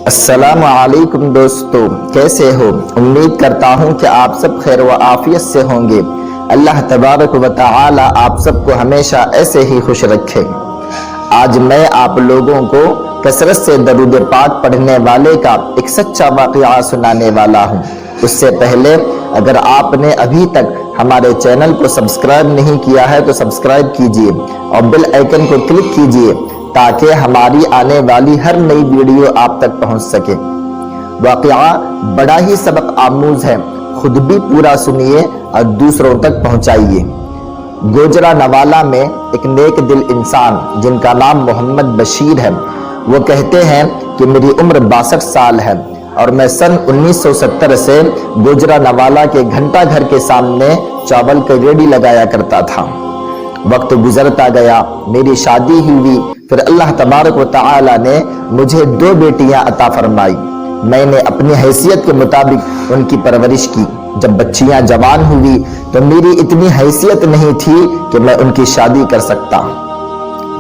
السلام علیکم دوستو، کیسے ہو؟ امید کرتا ہوں کہ آپ سب خیر و عافیت سے ہوں گے۔ اللہ تبارک و تعالی آپ سب کو ہمیشہ ایسے ہی خوش رکھے۔ آج میں آپ لوگوں کو کثرت سے درود پاک پڑھنے والے کا ایک سچا واقعہ سنانے والا ہوں۔ اس سے پہلے اگر آپ نے ابھی تک ہمارے چینل کو سبسکرائب نہیں کیا ہے تو سبسکرائب کیجئے اور بیل آئیکن کو کلک کیجئے تاکہ ہماری آنے والی ہر نئی ویڈیو آپ تک پہنچ سکے۔ واقعہ بڑا ہی سبق آموز ہے، خود بھی پورا سنیے اور دوسروں تک پہنچائیے۔ گوجرا نوالا میں ایک نیک دل انسان جن کا نام محمد بشیر ہے، وہ کہتے ہیں کہ میری عمر 62 سال ہے اور میں سن 1970 سے گوجرا نوالا کے گھنٹہ گھر کے سامنے چاول کی ریڈی لگایا کرتا تھا۔ وقت گزرتا گیا، میری شادی ہوئی، پھر اللہ تبارک و تعالی نے مجھے 2 بیٹیاں عطا فرمائی۔ میں نے اپنی حیثیت کے مطابق ان کی پرورش کی۔ جب بچیاں جوان ہوئی تو میری اتنی حیثیت نہیں تھی کہ میں ان کی شادی کر سکتا۔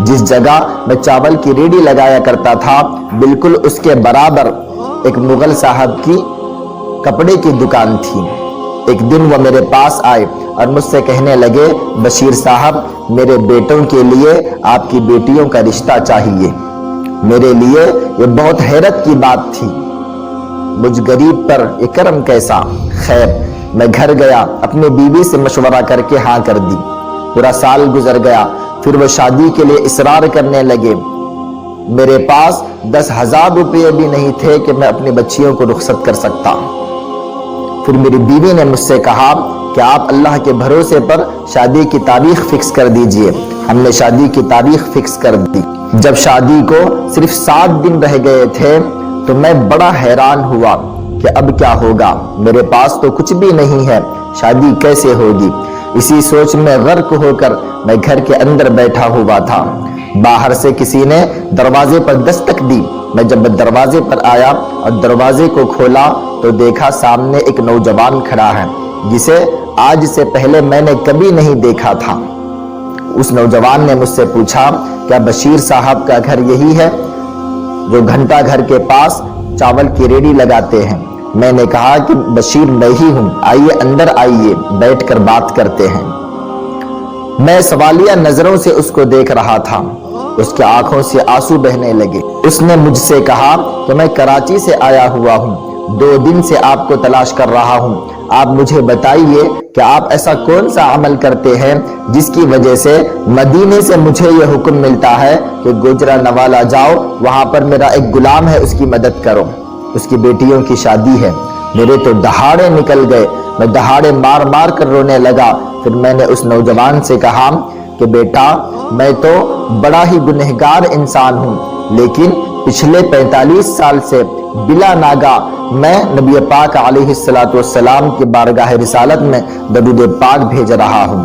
جس جگہ میں چاول کی ریڈی لگایا کرتا تھا بالکل اس کے برابر ایک مغل صاحب کی کپڑے کی دکان تھی۔ ایک دن وہ میرے پاس آئے اور مجھ سے کہنے لگے، بشیر صاحب، میرے بیٹوں کے لیے آپ کی بیٹیوں کا رشتہ چاہیے۔ میرے لیے یہ بہت حیرت کی بات تھی، مجھ غریب پر یہ کرم کیسا؟ خیر، میں گھر گیا، اپنی بیوی سے مشورہ کر کے ہاں کر دی۔ پورا سال گزر گیا، پھر وہ شادی کے لیے اصرار کرنے لگے۔ میرے پاس 10,000 روپے بھی نہیں تھے کہ میں اپنی بچیوں کو رخصت کر سکتا۔ پھر میری بیوی نے مجھ سے کہا کہ آپ اللہ کے بھروسے پر شادی کی تاریخ فکس کر دیجئے۔ ہم نے شادی کی تاریخ فکس کر دی۔ جب شادی کو صرف 7 دن رہ گئے تھے تو میں بڑا حیران ہوا کہ اب کیا ہوگا، میرے پاس تو کچھ بھی نہیں ہے، شادی کیسے ہوگی؟ اسی سوچ میں غرق ہو کر میں گھر کے اندر بیٹھا ہوا تھا۔ باہر سے کسی نے دروازے پر دستک دی۔ میں جب دروازے پر آیا اور دروازے کو کھولا تو دیکھا سامنے ایک نوجوان کھڑا ہے جسے آج سے پہلے میں نے کبھی نہیں دیکھا تھا۔ اس نوجوان نے مجھ سے پوچھا، کیا بشیر صاحب کا گھر یہی ہے جو گھنٹہ گھر کے پاس چاول کی ریڈی لگاتے ہیں؟ میں نے کہا کہ بشیر میں ہی ہوں، آئیے اندر آئیے، بیٹھ کر بات کرتے ہیں۔ میں سوالیہ نظروں سے اس کو دیکھ رہا تھا، اس کے آنکھوں سے آنسو بہنے لگے۔ اس نے مجھ سے کہا کہ میں کراچی سے آیا ہوا ہوں، 2 دن سے آپ کو تلاش کر رہا ہوں، آپ مجھے بتائیے کہ آپ ایسا کون سا عمل کرتے ہیں جس کی وجہ سے مدینے سے مجھے یہ حکم ملتا ہے کہ گوجرا نوالا جاؤ، وہاں پر میرا ایک غلام ہے، اس کی مدد کرو، اس کی بیٹیوں کی شادی ہے۔ میرے تو دہاڑے نکل گئے، میں دہاڑے مار مار کر رونے لگا۔ پھر میں نے اس نوجوان سے کہا کہ بیٹا، میں تو بڑا ہی گنہگار انسان ہوں، لیکن پچھلے 45 سال سے بلا ناگا میں نبی پاک علیہ السلام کی بارگاہ رسالت میں درود پاک بھیج رہا ہوں۔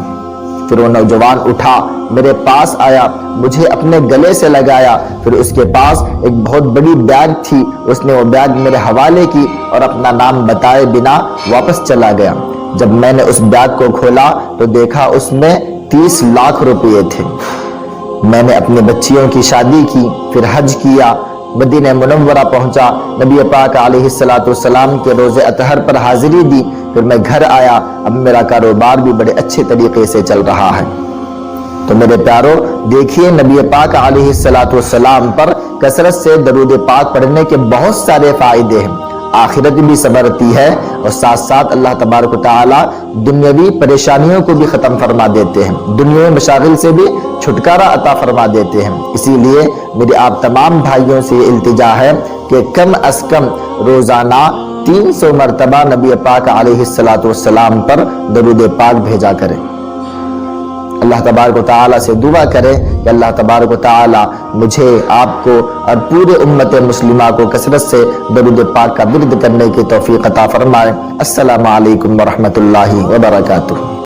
پھر وہ نوجوان اٹھا، میرے پاس آیا، مجھے اپنے گلے سے لگایا، پھر اس کے پاس ایک بہت بڑی بیگ تھی، اس نے وہ بیگ میرے حوالے کی اور اپنا نام بتائے بنا واپس چلا گیا۔ جب میں نے اس بیگ کو کھولا تو دیکھا اس میں 30 لاکھ روپے تھے۔ میں نے اپنی بچیوں کی شادی کی، پھر حج کیا، مدینہ منورہ پہنچا، نبی پاک علیہ السلام کے روزے اطہر پر حاضری دی، پھر میں گھر آیا۔ اب میرا کاروبار بھی بڑے اچھے طریقے سے چل رہا ہے۔ تو میرے پیارو، دیکھیے نبی پاک علیہ السلام پر کثرت سے درود پاک پڑھنے کے بہت سارے فائدے ہیں، آخرت بھی سنورتی ہے اور ساتھ ساتھ اللہ تبارک و تعالی دنیاوی پریشانیوں کو بھی ختم فرما دیتے ہیں، دنیاوی مشاغل سے بھی چھٹکارا عطا فرما دیتے ہیں۔ اسی لیے میری آپ تمام بھائیوں سے یہ التجا ہے کہ کم از کم روزانہ 300 مرتبہ نبی پاک علیہ السلام پر درود پاک بھیجا کریں۔ اللہ تبارک و تعالی سے دعا کریں کہ اللہ تبارک و تعالی مجھے، آپ کو اور پورے امت مسلمہ کو کثرت سے درود پاک کا ورد کرنے کی توفیق عطا فرمائے۔ السلام علیکم ورحمۃ اللہ وبرکاتہ۔